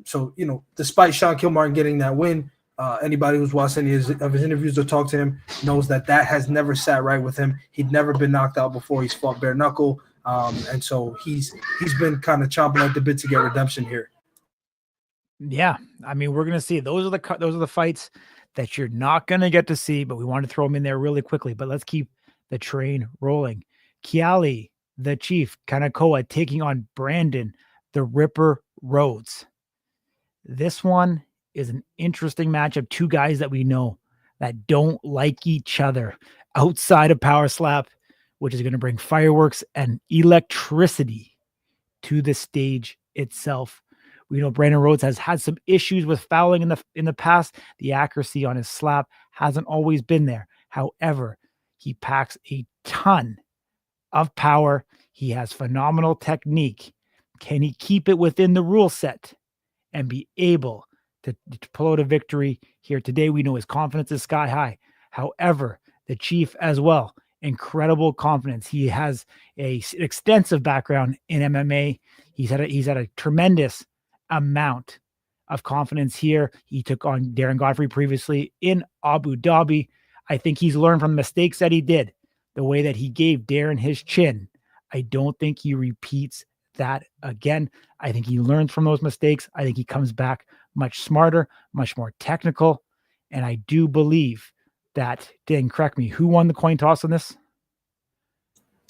So, despite Sean Kilmartin getting that win, anybody who's watched any of his interviews or talked to him knows that has never sat right with him. He'd never been knocked out before. He's fought bare knuckle. And so he's been kind of chomping at the bit to get redemption here. Yeah. I mean, we're going to see those are the fights that you're not going to get to see, but we want to throw them in there really quickly, but let's keep the train rolling. Kiali, the Chief, Kanakoa taking on Brandon, the Ripper Rhodes. This one is an interesting matchup. Two guys that we know that don't like each other outside of Power Slap, which is going to bring fireworks and electricity to the stage itself. We know Brandon Rhodes has had some issues with fouling in the past. The accuracy on his slap hasn't always been there. However, he packs a ton of power. He has phenomenal technique. Can he keep it within the rule set and be able to pull out a victory here today? We know his confidence is sky high. However, the Chief as well, incredible confidence. He has an extensive background in MMA. He's had a tremendous amount of confidence here. He took on Darren Godfrey previously in Abu Dhabi. I think he's learned from the mistakes that he did, the way that he gave Darren his chin. I don't think he repeats that again. I think he learns from those mistakes. I think he comes back much smarter, much more technical. And I do believe that, Dan, correct me, who won the coin toss on this?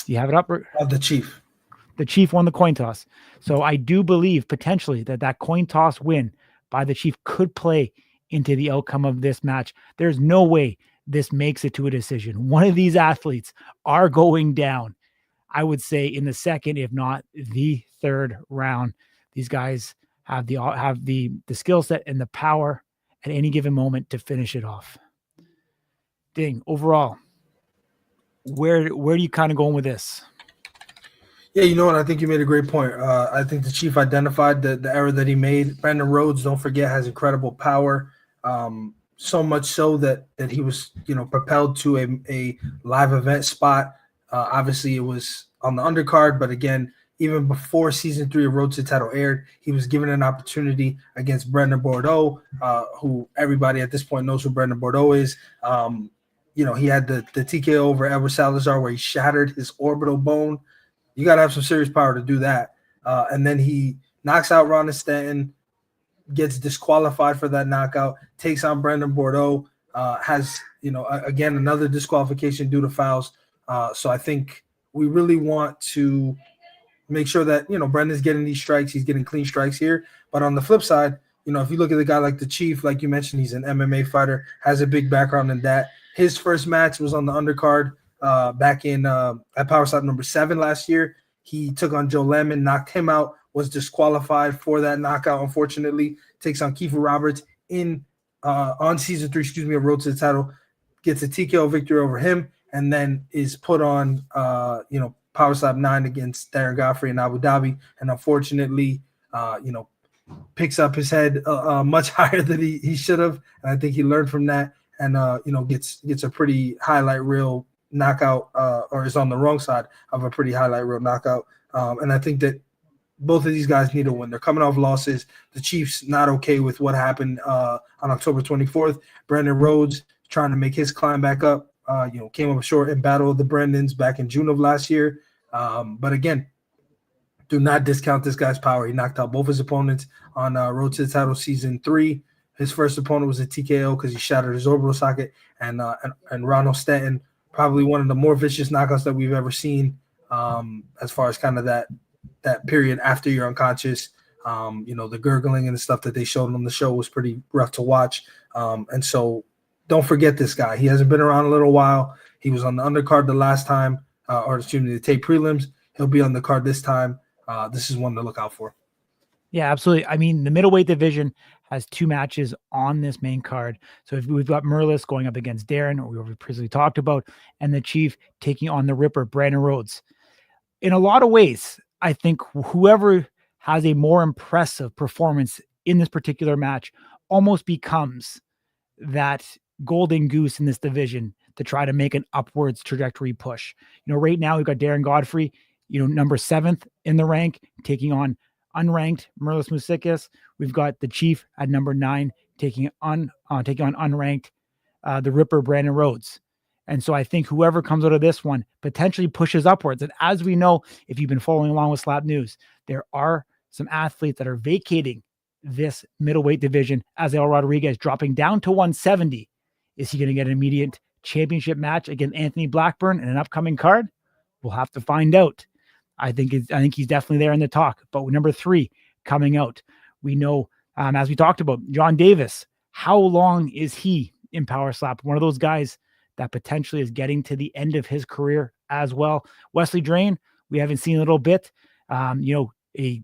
Do you have it up? The Chief. The Chief won the coin toss. So I do believe potentially that coin toss win by the Chief could play into the outcome of this match. There's no way this makes it to a decision. One of these athletes are going down, I would say, in the second, if not the third round. These guys have the skill set and the power at any given moment to finish it off. Ding, overall, where are you kind of going with this? Yeah, you know what? I think you made a great point. I think the Chief identified the error that he made. Brandon Rhodes, don't forget, has incredible power. So much so that he was, propelled to a live event spot. Obviously, it was on the undercard, but again, even before season 3 of Road to the Title aired, he was given an opportunity against Brendan Bordeaux, who everybody at this point knows who Brendan Bordeaux is. He had the TKO over Edward Salazar where he shattered his orbital bone. You got to have some serious power to do that. And then he knocks out Ron Stanton, gets disqualified for that knockout, takes on Brendan Bordeaux, has, again, another disqualification due to fouls. So I think we really want to make sure that, Brendan's getting these strikes. He's getting clean strikes here. But on the flip side, if you look at the guy like the Chief, like you mentioned, he's an MMA fighter, has a big background in that. His first match was on the undercard back in at Power Slap number 7 last year. He took on Joe Lemon, knocked him out, was disqualified for that knockout, unfortunately. Takes on Kiefer Roberts on season 3, of Road to the Title, gets a TKO victory over him, and then is put on, Power Slap 9 against Darren Godfrey in Abu Dhabi, and unfortunately, picks up his head much higher than he should have, and I think he learned from that, and gets a pretty highlight reel knockout, or is on the wrong side of a pretty highlight reel knockout, and I think that both of these guys need to win. They're coming off losses. The Chiefs not okay with what happened on October 24th. Brandon Rhodes trying to make his climb back up. Came up short in Battle of the Brandons back in June of last year. But again, do not discount this guy's power. He knocked out both his opponents on Road to the Title season 3. His first opponent was a TKO because he shattered his orbital socket, and Ronald Stanton, probably one of the more vicious knockouts that we've ever seen, as far as kind of that period after you're unconscious. The gurgling and the stuff that they showed on the show was pretty rough to watch. And so don't forget this guy. He hasn't been around a little while. He was on the undercard the last time, the tape prelims. He'll be on the card this time. This is one to look out for. Yeah, absolutely. I mean, the middleweight division has 2 matches on this main card. So if we've got Merlis going up against Darren, or we previously talked about, and the Chief taking on the Ripper, Brandon Rhodes. In a lot of ways, I think whoever has a more impressive performance in this particular match almost becomes that golden goose in this division to try to make an upwards trajectory push. Right now we've got Darren Godfrey, number 7th in the rank, taking on unranked Merlis Musikis. We've got the Chief at number 9 taking on unranked the Ripper, Brandon Rhodes. And so I think whoever comes out of this one potentially pushes upwards. And as we know, if you've been following along with Slap News, there are some athletes that are vacating this middleweight division. Azael Rodriguez dropping down to 170. Is he going to get an immediate championship match against Anthony Blackburn in an upcoming card? We'll have to find out. I think he's definitely there in the talk. But with number 3 coming out, we know, as we talked about, John Davis. How long is he in Power Slap? One of those guys that potentially is getting to the end of his career as well. Wesley Drain, we haven't seen a little bit. A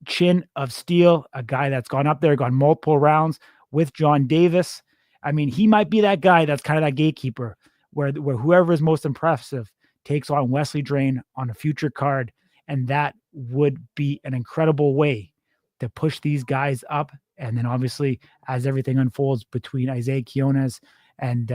chin of steel, a guy that's gone up there, gone multiple rounds with John Davis. I mean, he might be that guy that's kind of that gatekeeper where whoever is most impressive takes on Wesley Drain on a future card. And that would be an incredible way to push these guys up. And then obviously, as everything unfolds between Isaiah Quiones and,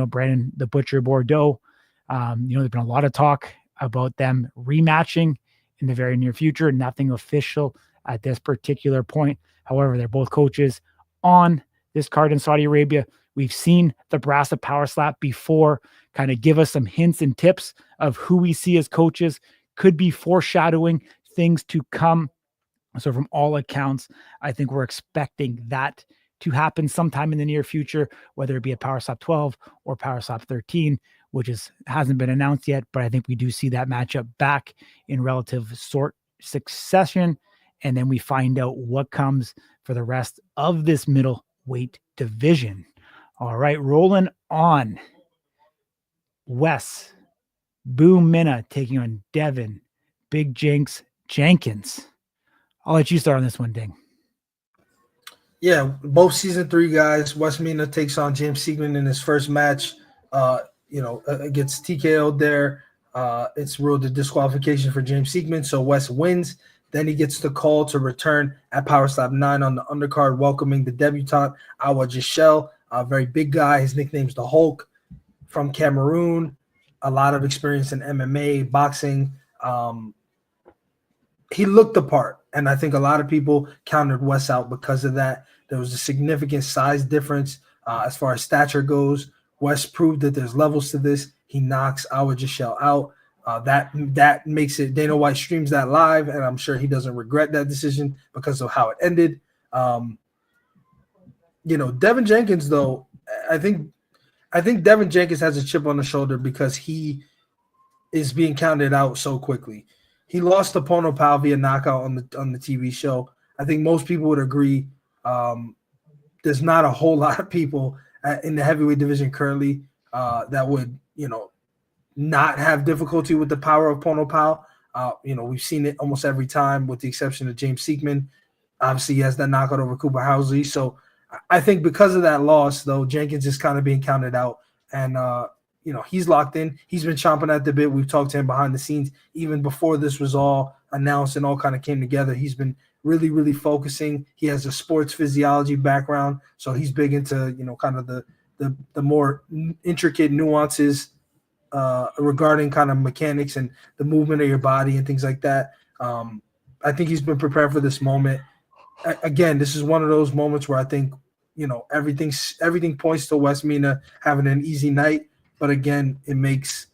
Brandon the Butcher Bordeaux, there's been a lot of talk about them rematching in the very near future. Nothing official at this particular point. However, they're both coaches on this card in Saudi Arabia. We've seen the brass of Power Slap before kind of give us some hints and tips of who we see as coaches, could be foreshadowing things to come. So from all accounts, I think we're expecting that to happen sometime in the near future, whether it be a Power Slap 12 or Power Slap 13, which hasn't been announced yet. But I think we do see that matchup back in relative short succession. And then we find out what comes for the rest of this middleweight division. All right, rolling on. Wes Boom Minna taking on Devin Big Jinx Jenkins. I'll let you start on this one, Ding. Yeah, both season 3 guys. Wes Minna takes on James Siegman in his first match. Gets TKO'd there. It's ruled a disqualification for James Siegman, so Wes wins. Then he gets the call to return at Power Slap 9 on the undercard, welcoming the debutante, Awa Giselle, a very big guy. His nickname's the Hulk, from Cameroon. A lot of experience in MMA, boxing. He looked the part, and I think a lot of people counted Wes out because of that. There was a significant size difference as far as stature goes. Wes proved that there's levels to this. He knocks Awa Giselle out. That makes it. Dana White streams that live, and I'm sure he doesn't regret that decision because of how it ended. Devin Jenkins, though, I think Devin Jenkins has a chip on the shoulder because he is being counted out so quickly. He lost to Pono Pal via knockout on the TV show. I think most people would agree. There's not a whole lot of people in the heavyweight division currently that would, not have difficulty with the power of Pono Pal. We've seen it almost every time, with the exception of James Seekman. Obviously, he has that knockout over Cooper Housley. So I think because of that loss, though, Jenkins is kind of being counted out. And, he's locked in. He's been chomping at the bit. We've talked to him behind the scenes, even before this was all announced and all kind of came together. He's been really, really focusing. He has a sports physiology background, so he's big into, kind of the more intricate nuances regarding kind of mechanics and the movement of your body and things like that. I think he's been prepared for this moment. Again, this is one of those moments where I think, everything points to Wes Mina having an easy night. But again, it makes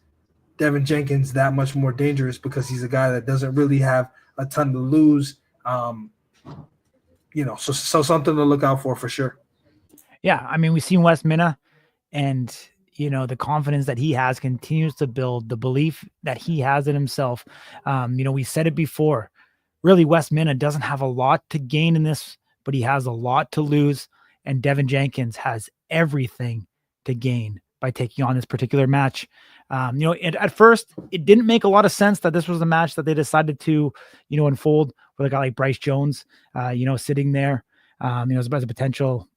Devin Jenkins that much more dangerous because he's a guy that doesn't really have a ton to lose. So something to look out for sure. Yeah, I mean, we've seen Wes Mina, and the confidence that he has continues to build, the belief that he has in himself. We said it before. Really, Wes Mina doesn't have a lot to gain in this, but he has a lot to lose. And Devin Jenkins has everything to gain by taking on this particular match. At first, it didn't make a lot of sense that this was the match that they decided to, unfold with a guy like Bryce Jones, sitting there, as a potential,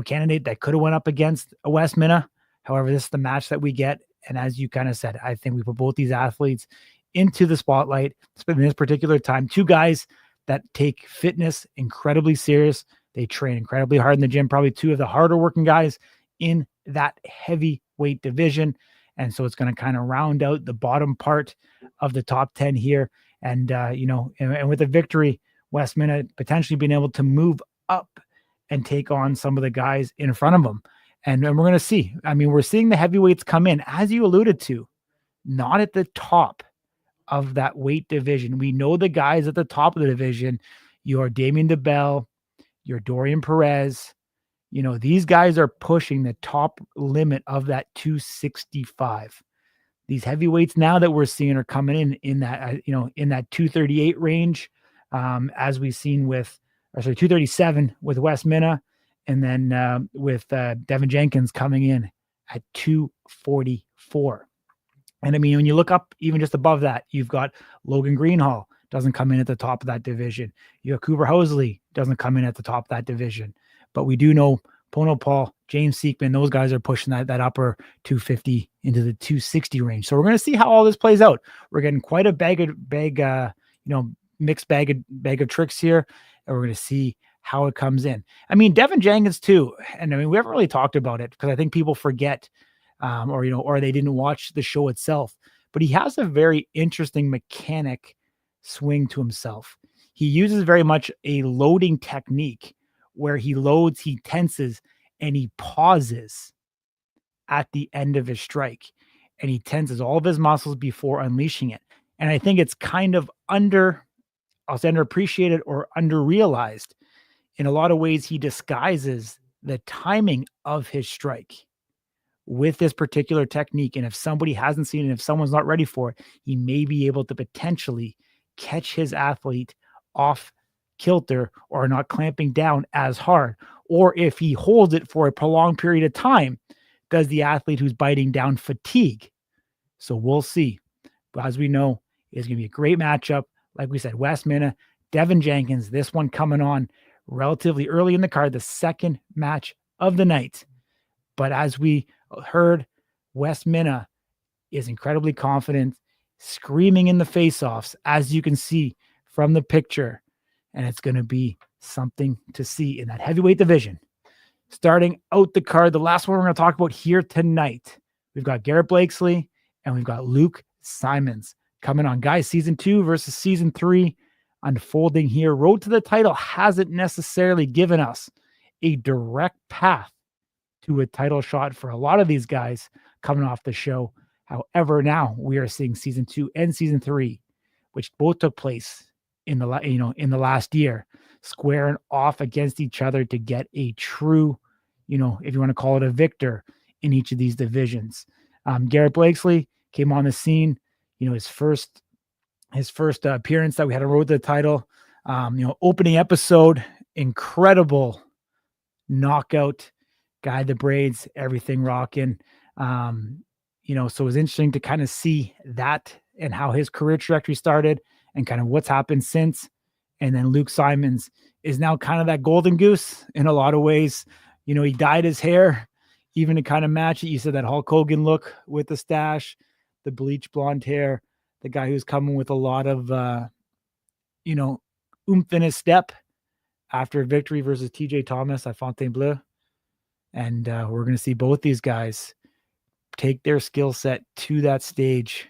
candidate that could have went up against a Wes Mina. However, this is the match that we get. And as you kind of said, I think we put both these athletes into the spotlight in this particular time. Two guys that take fitness incredibly serious. They train incredibly hard in the gym, probably two of the harder working guys in that heavyweight division. And so it's going to kind of round out the bottom part of the top 10 here. And, and with a victory, Wes Mina potentially being able to move up and take on some of the guys in front of him. And we're going to see. I mean, we're seeing the heavyweights come in, as you alluded to, not at the top of that weight division. We know the guys at the top of the division. Your Damian DeBell, your Dorian Perez. These guys are pushing the top limit of that 265. These heavyweights now that we're seeing are coming in that, in that 238 range, as we've seen with, 237 with Wes Mina, and then with Devin Jenkins coming in at 244. And I mean, when you look up even just above that, you've got Logan Greenhall doesn't come in at the top of that division. You have Cooper Housley doesn't come in at the top of that division. But we do know Pono Paul, James Seekman, those guys are pushing that upper 250 into the 260 range. So we're going to see how all this plays out. We're getting quite a mixed bag of tricks here, and we're going to see how it comes in. I mean, Devin Jenkins too, and I mean, we haven't really talked about it because I think people forget, or they didn't watch the show itself. But he has a very interesting mechanic swing to himself. He uses very much a loading technique where he loads, he tenses, and he pauses at the end of his strike. And he tenses all of his muscles before unleashing it. And I think it's kind of underappreciated or underrealized. In a lot of ways, he disguises the timing of his strike with this particular technique. And if somebody hasn't seen it, if someone's not ready for it, he may be able to potentially catch his athlete off kilter or not clamping down as hard. Or if he holds it for a prolonged period of time, does the athlete who's biting down fatigue? So we'll see. But as we know, it's going to be a great matchup. Like we said, Wes Mina, Devin Jenkins, this one coming on relatively early in the card, the second match of the night. But as we heard, Wes Mina is incredibly confident, screaming in the face-offs, as you can see from the picture. And it's going to be something to see in that heavyweight division. Starting out the card, the last one we're going to talk about here tonight, we've got Garrett Blakesley and we've got Luke Simons coming on. Guys, season 2 versus season 3 unfolding here. Road to the title hasn't necessarily given us a direct path to a title shot for a lot of these guys coming off the show. However, now we are seeing season 2 and season 3, which both took place in the last year, squaring off against each other to get a true, if you want to call it a victor in each of these divisions. Garrett Blakesley came on the scene, his first appearance that we had a road to the title, opening episode, incredible knockout, guy, the braids, everything rocking. So it was interesting to kind of see that and how his career trajectory started and kind of what's happened since. And then Luke Simons is now kind of that golden goose in a lot of ways. You know, he dyed his hair even to kind of match it. You said that Hulk Hogan look with the stash, the bleach blonde hair, the guy who's coming with a lot of, oomph in his step after a victory versus TJ Thomas at Fontainebleau. And we're going to see both these guys take their skill set to that stage.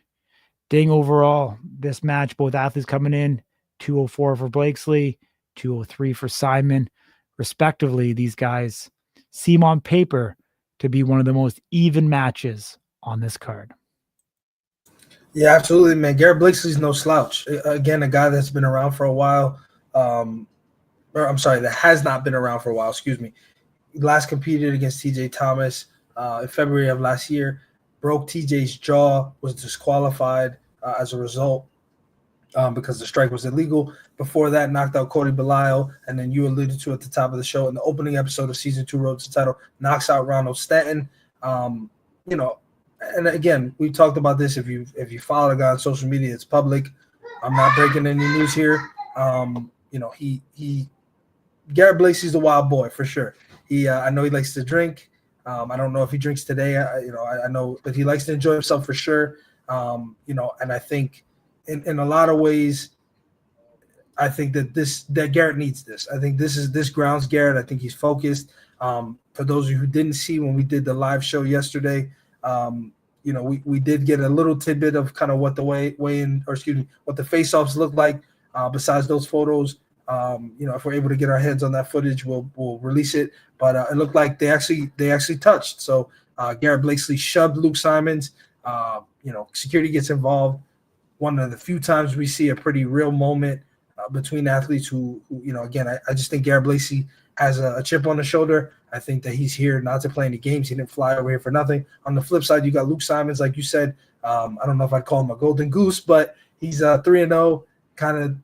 Ding, overall, this match, both athletes coming in, 204 for Blakesley, 203 for Simon, respectively. These guys seem on paper to be one of the most even matches on this card. Yeah, absolutely, man. Garrett Blakesley's no slouch. Again, a guy that's been around for a while. That has not been around for a while, excuse me. Last competed against TJ Thomas in February of last year, broke TJ's jaw, was disqualified as a result because the strike was illegal. Before that, knocked out Cody Belial, and then you alluded to at the top of the show in the opening episode of Season 2, Road to Title, knocks out Ronald Stanton. And again, we talked about this. If you follow the guy on social media, it's public. I'm not breaking any news here. Garrett Blakesley's the wild boy for sure. I know he likes to drink. I don't know if he drinks today. I know, but he likes to enjoy himself for sure. And I think in a lot of ways, I think that Garrett needs this. I think this grounds Garrett. I think he's focused. For those of you who didn't see when we did the live show yesterday, we did get a little tidbit of kind of what the what the face-offs look like. Besides those photos, if we're able to get our heads on that footage, we'll release it. But it looked like they actually touched. So Garrett Blakesley shoved Luke Simons. Security gets involved. One of the few times we see a pretty real moment between athletes who again, I just think Garrett Blakesley has a chip on the shoulder. I think that he's here not to play any games. He didn't fly over here for nothing. On the flip side, you got Luke Simons, like you said. I don't know if I'd call him a golden goose, but he's 3-0, kind of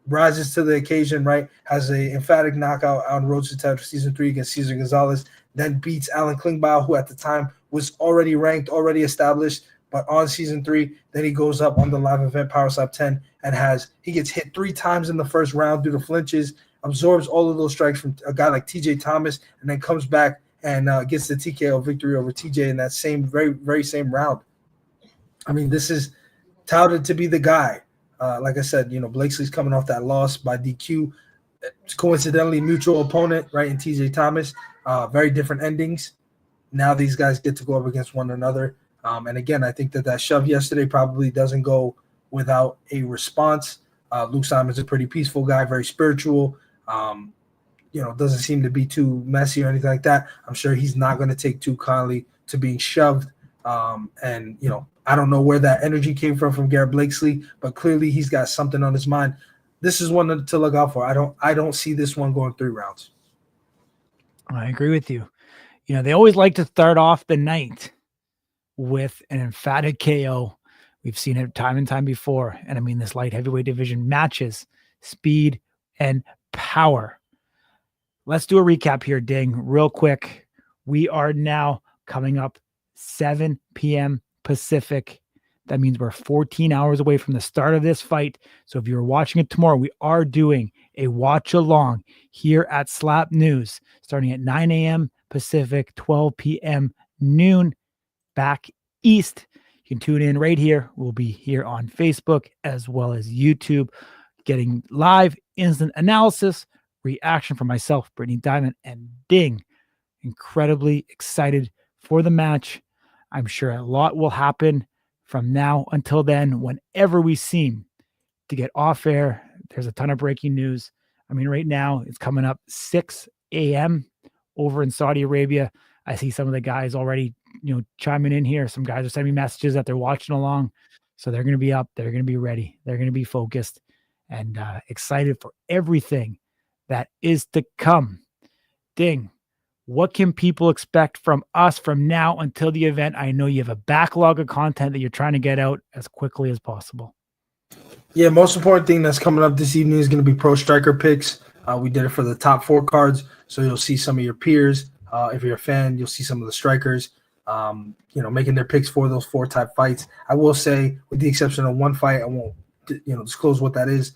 rises to the occasion, right? Has a emphatic knockout on Road to Title Season 3 against Cesar Gonzalez, then beats Alan Klingbeil, who at the time was already ranked, already established, but on Season 3, then he goes up on the live event Power Slap 10 and he gets hit 3 times in the first round due to flinches, absorbs all of those strikes from a guy like TJ Thomas, and then comes back and gets the TKO victory over TJ in that same, very, very same round. I mean, this is touted to be the guy. Like I said, Blakesley's coming off that loss by DQ. It's coincidentally mutual opponent, right, in TJ Thomas. Very different endings. Now these guys get to go up against one another. And again, I think that shove yesterday probably doesn't go without a response. Luke Simon's a pretty peaceful guy, very spiritual. Doesn't seem to be too messy or anything like that. I'm sure he's not going to take too kindly to being shoved. I don't know where that energy came from Garrett Blakesley, but clearly he's got something on his mind. This is one to look out for. I don't see this one going 3 rounds. I agree with you. They always like to start off the night with an emphatic KO. We've seen it time and time before. And I mean, this light heavyweight division matches speed and power. Let's do a recap here, Ding, real quick. We are now coming up 7 p.m. Pacific. That means we're 14 hours away from the start of this fight. So if you're watching it tomorrow, we are doing a watch along here at Slap News starting at 9 a.m. Pacific, 12 p.m. noon back east. You can tune in right here. We'll be here on Facebook as well as YouTube, getting live instant analysis, reaction from myself, Brittany Diamond, and Ding. Incredibly excited for the match. I'm sure a lot will happen from now until then. Whenever we seem to get off air, there's a ton of breaking news. I mean, right now it's coming up 6 a.m. over in Saudi Arabia. I see some of the guys already, chiming in here. Some guys are sending me messages that they're watching along. So they're going to be up. They're going to be ready. They're going to be focused and excited for everything that is to come. Ding. What can people expect from us from now until the event? I know you have a backlog of content that you're trying to get out as quickly as possible. Yeah, most important thing that's coming up this evening is going to be Pro Striker picks. We did it for the top 4 cards, so you'll see some of your peers. If you're a fan, you'll see some of the strikers. making their picks for those 4 type fights. I will say, with the exception of one fight, I won't disclose what that is.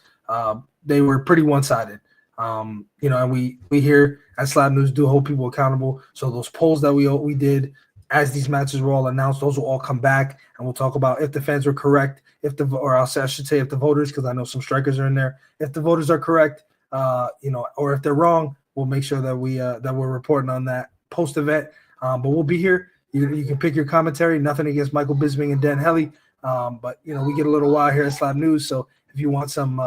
They were pretty one-sided. And we here at Slab News do hold people accountable. So those polls that we did as these matches were all announced, those will all come back, and we'll talk about if the fans were correct, I should say if the voters, because I know some strikers are in there. If the voters are correct, or if they're wrong, we'll make sure that we're reporting on that post event. But we'll be here. You can pick your commentary. Nothing against Michael Bisping and Dan Hellie, but we get a little wild here at Slab News. So if you want some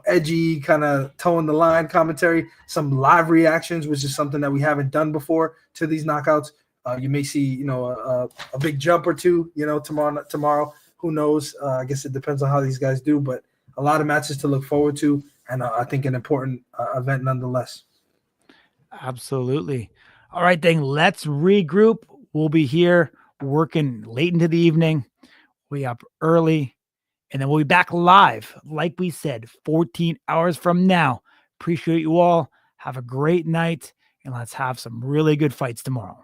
edgy kind of toeing the line commentary, some live reactions, which is something that we haven't done before to these knockouts. You may see, a big jump or two, tomorrow. Who knows? I guess it depends on how these guys do, but a lot of matches to look forward to, and I think an important event nonetheless. Absolutely. All right, then let's regroup. We'll be here working late into the evening. We'll be up early, and then we'll be back live, like we said, 14 hours from now. Appreciate you all. Have a great night, and let's have some really good fights tomorrow.